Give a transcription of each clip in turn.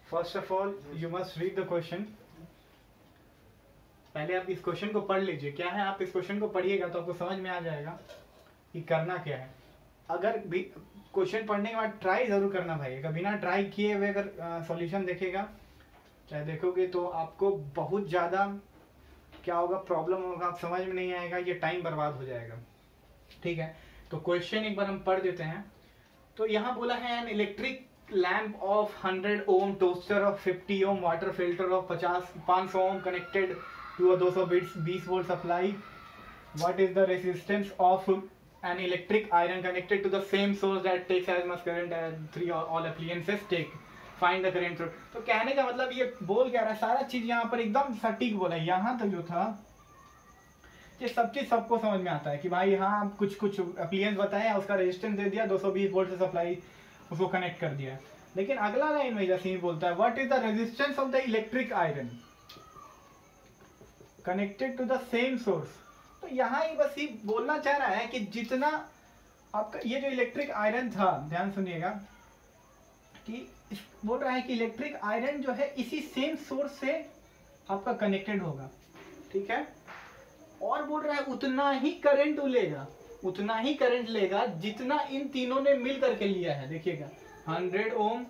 First of all you must read the question. पहले आप इस क्वेश्चन को पढ़ लीजिए। क्या है, आप इस क्वेश्चन को पढ़िएगा तो आपको समझ में आ जाएगा कि करना क्या है। अगर भी क्वेश्चन पढ़ने के बाद ट्राई जरूर करना भाई। अगर बिना ट्राई किए हुए अगर सॉल्यूशन देखेगा चाहे देखोगे तो आपको बहुत ज़्यादा क्या होगा, प्रॉब्लम होगा, आप समझ में नहीं आएगा, ये टाइम बर्बाद हो जाएगा। ठीक है, तो क्वेश्चन एक बार हम पढ़ देते हैं। तो यहाँ बोला है an electric lamp of 100 ohm, toaster of 50 ohm, water filter of 500 ohm connected to a 220 volt supply. What is the resistance of an electric iron connected to the same source that takes as much current as 3 all appliances take, find the current through. तो कहने का मतलब ये बोल क्या रहा है, सारा चीज यहाँ पर एकदम सटीक बोला है। यहाँ तक जो था ये सब चीज सबको समझ में आता है कि भाई हाँ कुछ एप्लायंस बताया, उसका रेजिस्टेंस दे दिया, 220 वोल्ट से सप्लाई उसको कनेक्ट कर दिया। लेकिन अगला लाइन में जैसे ही बोलता है what is the resistance of the electric iron connected to the same source. तो यहाँ ही बस ही बोलना चाह रहा है कि जितना आपका ये जो इलेक्ट्रिक आयरन था, ध्यान सुनिएगा कि बोल रहा है कि इलेक्ट्रिक आयरन जो है इसी सेम सोर्स से आपका कनेक्टेड होगा। ठीक है, और बोल रहा है उतना ही करंट लेगा, उतना ही करंट लेगा जितना इन तीनों ने मिल करके लिया है। देखिएगा 100 ओम,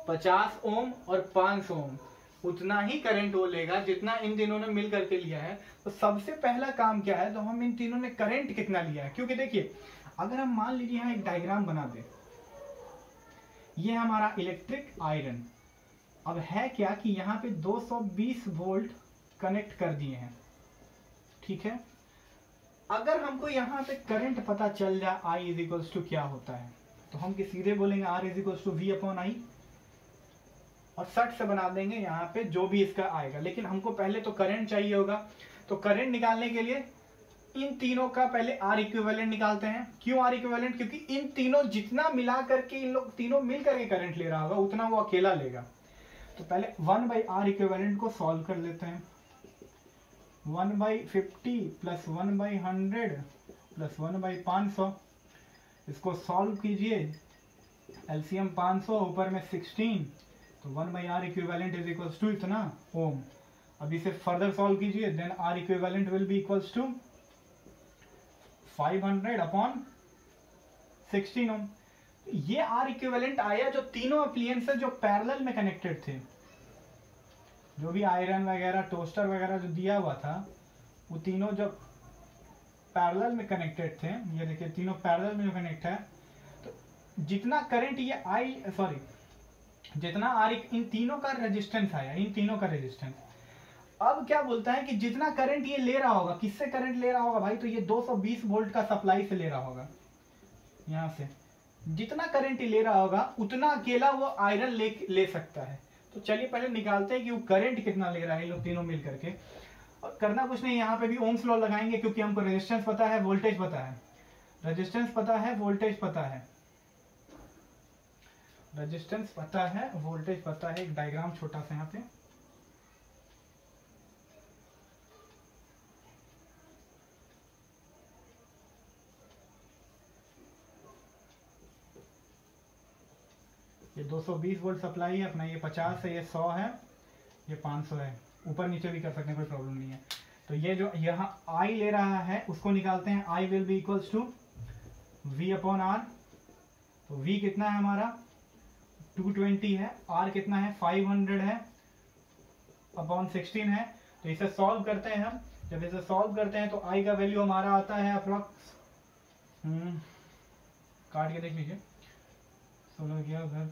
50 ओम और 500 ओम, उतना ही करंट वो लेगा जितना इन तीनों ने मिल करके लिया है। तो सबसे पहला काम क्या है, तो हम इन तीनों ने करंट कितना लिया है। क्योंकि देखिए अगर हम मान लीजिए यहाँ एक डायग्राम बना दें, ये हमारा इलेक्ट्रिक आयरन, अब है क्या कि यहाँ पे 220 वोल्ट कनेक्ट कर दिए हैं। ठीक है, अगर हमको यहाँ पे करंट पता चल जाए I इज इक्वल्स टू क्या होता है, तो हम सीधे बोलेंगे R is equals to V upon I और सट से बना देंगे यहाँ पे जो भी इसका आएगा। लेकिन हमको पहले तो करंट चाहिए होगा, तो करंट निकालने के लिए इन तीनों का पहले R इक्विवेलेंट निकालते हैं। क्यों R इक्विवेलेंट? क्योंकि इन तीनों जितना मिला करके इन लोग तीनों मिल करके करंट ले रहा होगा उतना वो अकेला लेगा। तो पहले 1/R इक्विवेलेंट को सॉल्व कर लेते हैं। 1/50 प्लस 1/100 प्लस 1/500, इसको सॉल्व कीजिए। एलसीएम 500 ऊपर में 16, तो 1/R equivalent is equals to इतना ओम। अब इसे फर्दर सॉल्व कीजिए, then R equivalent will be equals to 500 upon 16 ohm. ये R इक्विवेलेंट आया जो तीनों एप्लायंसेस जो पैरेलल में कनेक्टेड थे, जो भी आयरन वगैरह टोस्टर वगैरह जो दिया हुआ था वो तीनों जो पैरेलल में कनेक्टेड थे, ये देखिए तीनों पैरेलल में जो कनेक्ट है, तो जितना करंट ये जितना आर इन तीनों का रेजिस्टेंस आया, इन तीनों का रेजिस्टेंस। अब क्या बोलता है कि जितना करंट ये ले रहा होगा, किससे करंट ले रहा होगा भाई, तो ये 220 वोल्ट का सप्लाई से ले रहा होगा। यहाँ से जितना करंट ले रहा होगा उतना अकेला वो आयरन ले सकता है। तो चलिए पहले निकालते हैं कि वो करंट कितना ले रहा है, लोग तीनों मिल करके। और करना कुछ नहीं, यहाँ पे भी ओम्स लॉ लगाएंगे क्योंकि हमको रेजिस्टेंस पता है, वोल्टेज पता है, रेजिस्टेंस पता है, वोल्टेज पता है, रेजिस्टेंस पता है, वोल्टेज पता है। एक डायग्राम छोटा सा यहाँ पे, ये 220 वोल्ट सप्लाई है अपना, ये 50 है, ये 100 है, ये 500 है। ऊपर नीचे भी कर सकते हैं, कोई प्रॉब्लम नहीं है। तो ये जो यहाँ I ले रहा है उसको निकालते हैं। I will be equals to V upon R। तो V कितना है हमारा 220 है, R कितना है 500 है अपॉन 16 है। तो इसे सॉल्व करते हैं हम। जब इसे सॉल्व करते हैं तो I का वैल्यू हमारा आता है अप्रॉक्स, काट के देख लीजिए, 16 किया उधर,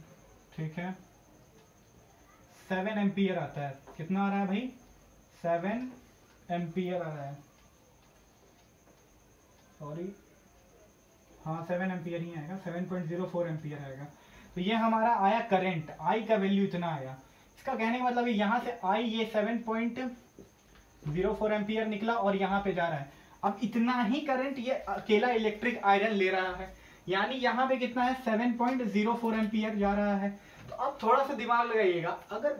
ठीक है, 7 एम्पियर आता है। कितना आ रहा है भाई, 7 एम्पियर आ रहा है, सॉरी हाँ 7 एम्पियर ही आएगा, 7.04 एम्पियर आएगा। तो ये हमारा आया करंट, I का वैल्यू इतना आया। इसका कहने का मतलब यहाँ से I ये 7.04 एम्पियर निकला और यहाँ पे जा रहा है। अब इतना ही करंट ये अकेला इलेक्ट्रिक आयरन ले रहा है, यानी यहाँ पे कितना है 7.04 एम्पियर जा रहा है। तो अब थोड़ा सा दिमाग लगाइएगा, अगर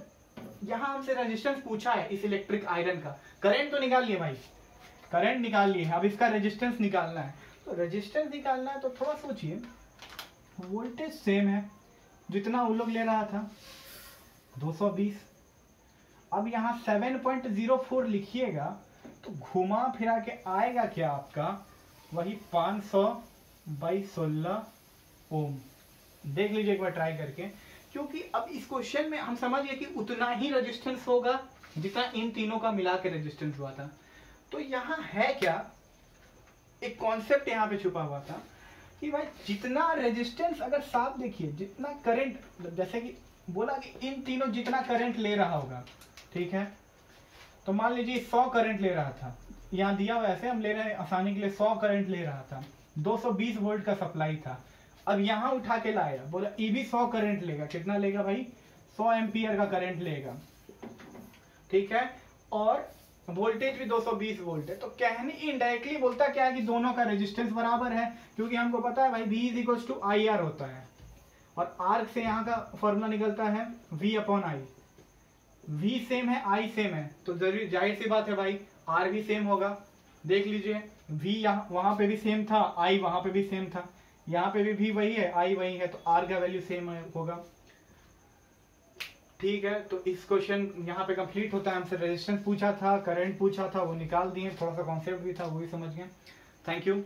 यहाँ हमसे रेजिस्टेंस पूछा है इस इलेक्ट्रिक आयरन का, करंट तो निकाल लिए भाई, करंट निकाल लिए, अब इसका रेजिस्टेंस निकालना है। तो रेजिस्टेंस निकालना है तो थोड़ा सोचिए, वोल्टेज सेम है जितना वो लोग ले रहा था, 220। अब यहाँ 7.04 लिखिएगा तो घुमा फिरा के आएगा क्या आपका, वही 500/16 ओम। देख लीजिए एक बार ट्राई करके, क्योंकि अब इस क्वेश्चन में हम समझ गए कि उतना ही रेजिस्टेंस होगा जितना इन तीनों का मिला के रेजिस्टेंस हुआ था। तो यहाँ है क्या, एक कॉन्सेप्ट यहाँ पे छुपा हुआ था कि भाई जितना रेजिस्टेंस, अगर साफ देखिए जितना करंट, जैसे कि बोला कि इन तीनों जितना करंट ले रहा होगा, ठीक है, तो मान लीजिए 100 करंट ले रहा था, यहाँ दिया हुआ ऐसे हम ले रहे हैं आसानी के लिए, 100 करंट ले रहा था, 220 वोल्ट का सप्लाई था। अब यहाँ उठा के लाया, बोला ये भी 100 करंट लेगा, कितना लेगा भाई, 100 एम्पियर का करंट लेगा, ठीक है, और वोल्टेज भी 220 वोल्ट है। तो कहने इनडायरेक्टली बोलता क्या है कि दोनों का रेजिस्टेंस बराबर है, क्योंकि हमको पता है भाई V = IR होता है, और R से यहाँ का फॉर्मूला निकलता है V/I। V सेम है, I सेम है, तो जरूरी जाहिर सी बात है भाई R भी सेम होगा। देख लीजिए V यहाँ वहां पे भी सेम था, I वहां पे भी सेम था, यहाँ पे भी V वही है, I वही है, तो R का वैल्यू सेम होगा। ठीक है, तो इस क्वेश्चन यहाँ पे कंप्लीट होता है। हमसे रेजिस्टेंस पूछा था, करंट पूछा था, वो निकाल दिए, थोड़ा सा कॉन्सेप्ट भी था वो भी समझ गए। Thank you.